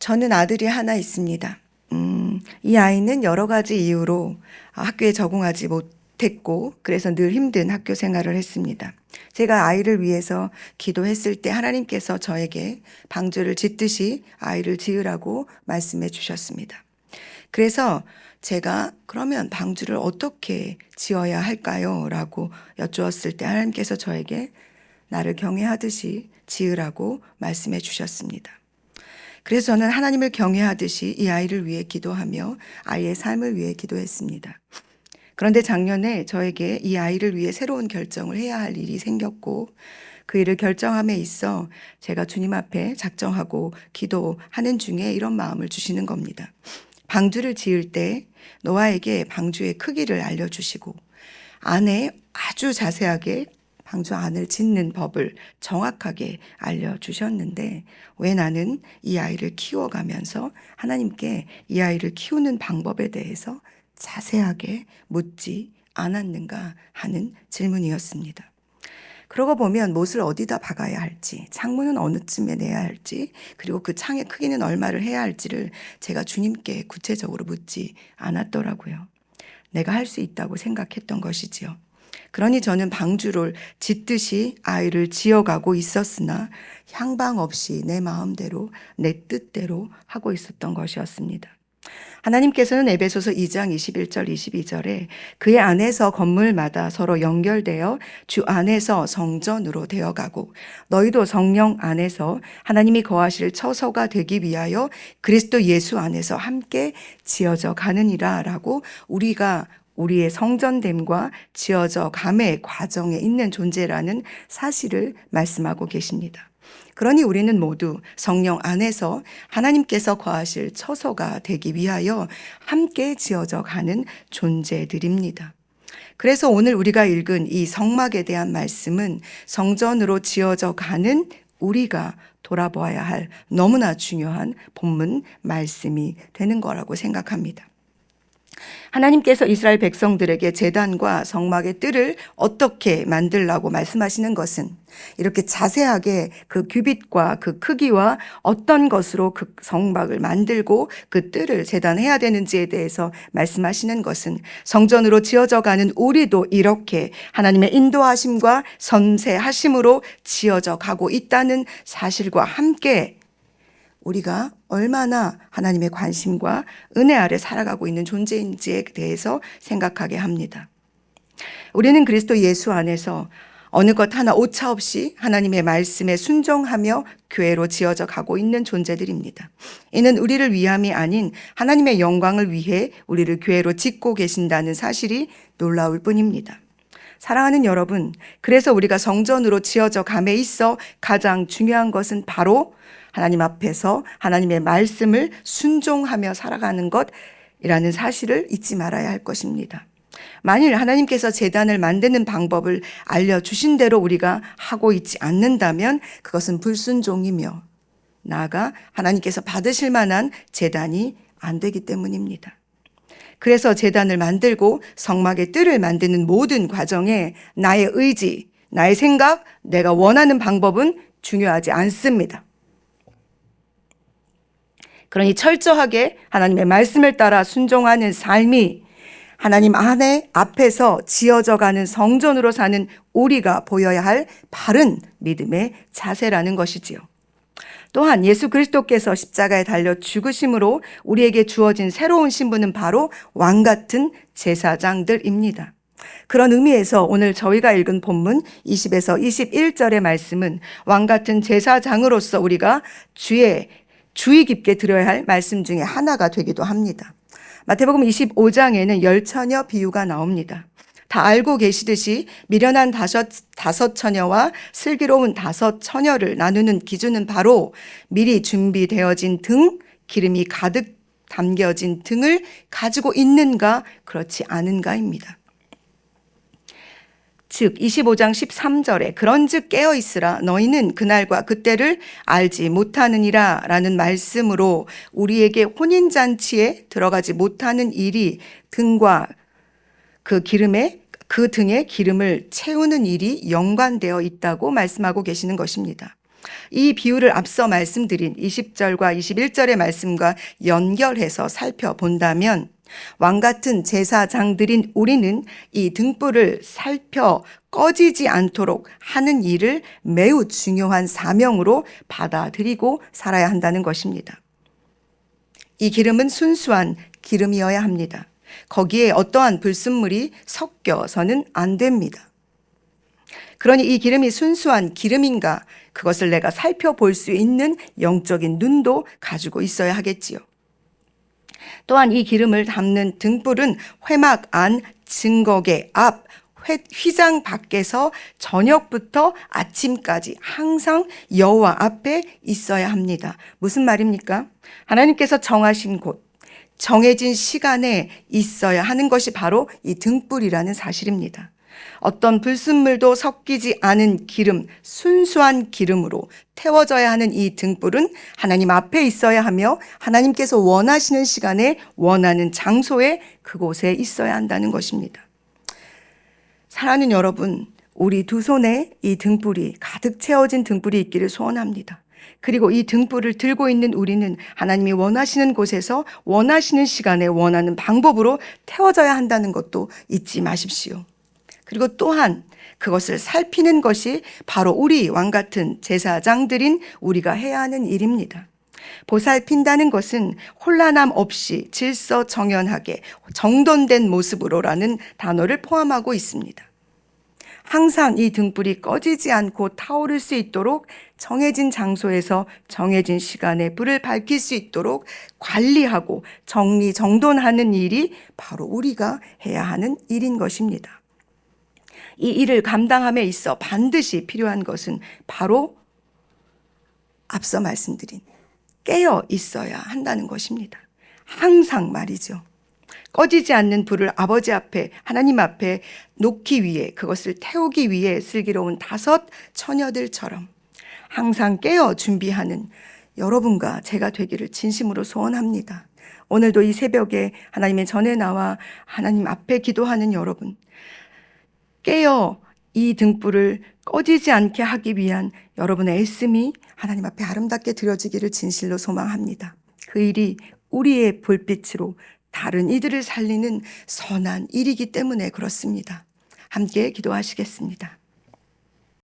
저는 아들이 하나 있습니다. 이 아이는 여러 가지 이유로 학교에 적응하지 못했고, 그래서 늘 힘든 학교 생활을 했습니다. 제가 아이를 위해서 기도했을 때 하나님께서 저에게 방주를 짓듯이 아이를 지으라고 말씀해 주셨습니다. 그래서 제가 그러면 방주를 어떻게 지어야 할까요? 라고 여쭈었을 때 하나님께서 저에게 나를 경외하듯이 지으라고 말씀해 주셨습니다. 그래서 저는 하나님을 경외하듯이 이 아이를 위해 기도하며 아이의 삶을 위해 기도했습니다. 그런데 작년에 저에게 이 아이를 위해 새로운 결정을 해야 할 일이 생겼고, 그 일을 결정함에 있어 제가 주님 앞에 작정하고 기도하는 중에 이런 마음을 주시는 겁니다. 방주를 지을 때 노아에게 방주의 크기를 알려주시고 안에 아주 자세하게 방주 안을 짓는 법을 정확하게 알려주셨는데, 왜 나는 이 아이를 키워가면서 하나님께 이 아이를 키우는 방법에 대해서 자세하게 묻지 않았는가 하는 질문이었습니다. 그러고 보면 못을 어디다 박아야 할지, 창문은 어느쯤에 내야 할지, 그리고 그 창의 크기는 얼마를 해야 할지를 제가 주님께 구체적으로 묻지 않았더라고요. 내가 할 수 있다고 생각했던 것이지요. 그러니 저는 방주를 짓듯이 아이를 지어가고 있었으나 향방 없이 내 마음대로 내 뜻대로 하고 있었던 것이었습니다. 하나님께서는 에베소서 2장 21절 22절에 그의 안에서 건물마다 서로 연결되어 주 안에서 성전으로 되어가고 너희도 성령 안에서 하나님이 거하실 처소가 되기 위하여 그리스도 예수 안에서 함께 지어져 가느니라 라고 우리가 우리의 성전됨과 지어져 감의 과정에 있는 존재라는 사실을 말씀하고 계십니다. 그러니 우리는 모두 성령 안에서 하나님께서 거하실 처소가 되기 위하여 함께 지어져 가는 존재들입니다. 그래서 오늘 우리가 읽은 이 성막에 대한 말씀은 성전으로 지어져 가는 우리가 돌아보아야 할 너무나 중요한 본문 말씀이 되는 거라고 생각합니다. 하나님께서 이스라엘 백성들에게 제단과 성막의 뜰을 어떻게 만들라고 말씀하시는 것은 이렇게 자세하게 그 규빗과 그 크기와 어떤 것으로 그 성막을 만들고 그 뜰을 제단해야 되는지에 대해서 말씀하시는 것은 성전으로 지어져 가는 우리도 이렇게 하나님의 인도하심과 섬세하심으로 지어져 가고 있다는 사실과 함께 우리가 얼마나 하나님의 관심과 은혜 아래 살아가고 있는 존재인지에 대해서 생각하게 합니다. 우리는 그리스도 예수 안에서 어느 것 하나 오차 없이 하나님의 말씀에 순종하며 교회로 지어져 가고 있는 존재들입니다. 이는 우리를 위함이 아닌 하나님의 영광을 위해 우리를 교회로 짓고 계신다는 사실이 놀라울 뿐입니다. 사랑하는 여러분, 그래서 우리가 성전으로 지어져 감에 있어 가장 중요한 것은 바로 하나님 앞에서 하나님의 말씀을 순종하며 살아가는 것이라는 사실을 잊지 말아야 할 것입니다. 만일 하나님께서 제단을 만드는 방법을 알려주신 대로 우리가 하고 있지 않는다면 그것은 불순종이며 나아가 하나님께서 받으실 만한 제단이 안 되기 때문입니다. 그래서 제단을 만들고 성막의 뜰을 만드는 모든 과정에 나의 의지, 나의 생각, 내가 원하는 방법은 중요하지 않습니다. 그러니 철저하게 하나님의 말씀을 따라 순종하는 삶이 하나님 안에 앞에서 지어져가는 성전으로 사는 우리가 보여야 할 바른 믿음의 자세라는 것이지요. 또한 예수 그리스도께서 십자가에 달려 죽으심으로 우리에게 주어진 새로운 신분은 바로 왕 같은 제사장들입니다. 그런 의미에서 오늘 저희가 읽은 본문 20에서 21절의 말씀은 왕 같은 제사장으로서 우리가 주의 깊게 들어야 할 말씀 중에 하나가 되기도 합니다. 마태복음 25장에는 10처녀 비유가 나옵니다. 다 알고 계시듯이 미련한 다섯 처녀와 슬기로운 5처녀를 나누는 기준은 바로 미리 준비되어진 등, 기름이 가득 담겨진 등을 가지고 있는가 그렇지 않은가입니다. 즉 25장 13절에 그런즉 깨어있으라 너희는 그날과 그때를 알지 못하느니라 라는 말씀으로 우리에게 혼인잔치에 들어가지 못하는 일이 등과 그 등에 기름을 채우는 일이 연관되어 있다고 말씀하고 계시는 것입니다. 이 비유를 앞서 말씀드린 20절과 21절의 말씀과 연결해서 살펴본다면 왕 같은 제사장들인 우리는 이 등불을 살펴 꺼지지 않도록 하는 일을 매우 중요한 사명으로 받아들이고 살아야 한다는 것입니다. 이 기름은 순수한 기름이어야 합니다. 거기에 어떠한 불순물이 섞여서는 안 됩니다. 그러니 이 기름이 순수한 기름인가, 그것을 내가 살펴볼 수 있는 영적인 눈도 가지고 있어야 하겠지요. 또한 이 기름을 담는 등불은 회막 안 증거계 앞 휘장 밖에서 저녁부터 아침까지 항상 여호와 앞에 있어야 합니다. 무슨 말입니까? 하나님께서 정하신 곳, 정해진 시간에 있어야 하는 것이 바로 이 등불이라는 사실입니다. 어떤 불순물도 섞이지 않은 기름, 순수한 기름으로 태워져야 하는 이 등불은 하나님 앞에 있어야 하며 하나님께서 원하시는 시간에 원하는 장소에 그곳에 있어야 한다는 것입니다. 사랑하는 여러분, 우리 두 손에 이 등불이 가득 채워진 등불이 있기를 소원합니다. 그리고 이 등불을 들고 있는 우리는 하나님이 원하시는 곳에서 원하시는 시간에 원하는 방법으로 태워져야 한다는 것도 잊지 마십시오. 그리고 또한 그것을 살피는 것이 바로 우리 왕 같은 제사장들인 우리가 해야 하는 일입니다. 보살핀다는 것은 혼란함 없이 질서정연하게 정돈된 모습으로라는 단어를 포함하고 있습니다. 항상 이 등불이 꺼지지 않고 타오를 수 있도록 정해진 장소에서 정해진 시간에 불을 밝힐 수 있도록 관리하고 정리정돈하는 일이 바로 우리가 해야 하는 일인 것입니다. 이 일을 감당함에 있어 반드시 필요한 것은 바로 앞서 말씀드린 깨어 있어야 한다는 것입니다. 항상 말이죠. 꺼지지 않는 불을 아버지 앞에, 하나님 앞에 놓기 위해, 그것을 태우기 위해 슬기로운 5 처녀들처럼 항상 깨어 준비하는 여러분과 제가 되기를 진심으로 소원합니다. 오늘도 이 새벽에 하나님의 전에 나와 하나님 앞에 기도하는 여러분, 깨어 이 등불을 꺼지지 않게 하기 위한 여러분의 애씀이 하나님 앞에 아름답게 드려지기를 진실로 소망합니다. 그 일이 우리의 불빛으로 다른 이들을 살리는 선한 일이기 때문에 그렇습니다. 함께 기도하시겠습니다.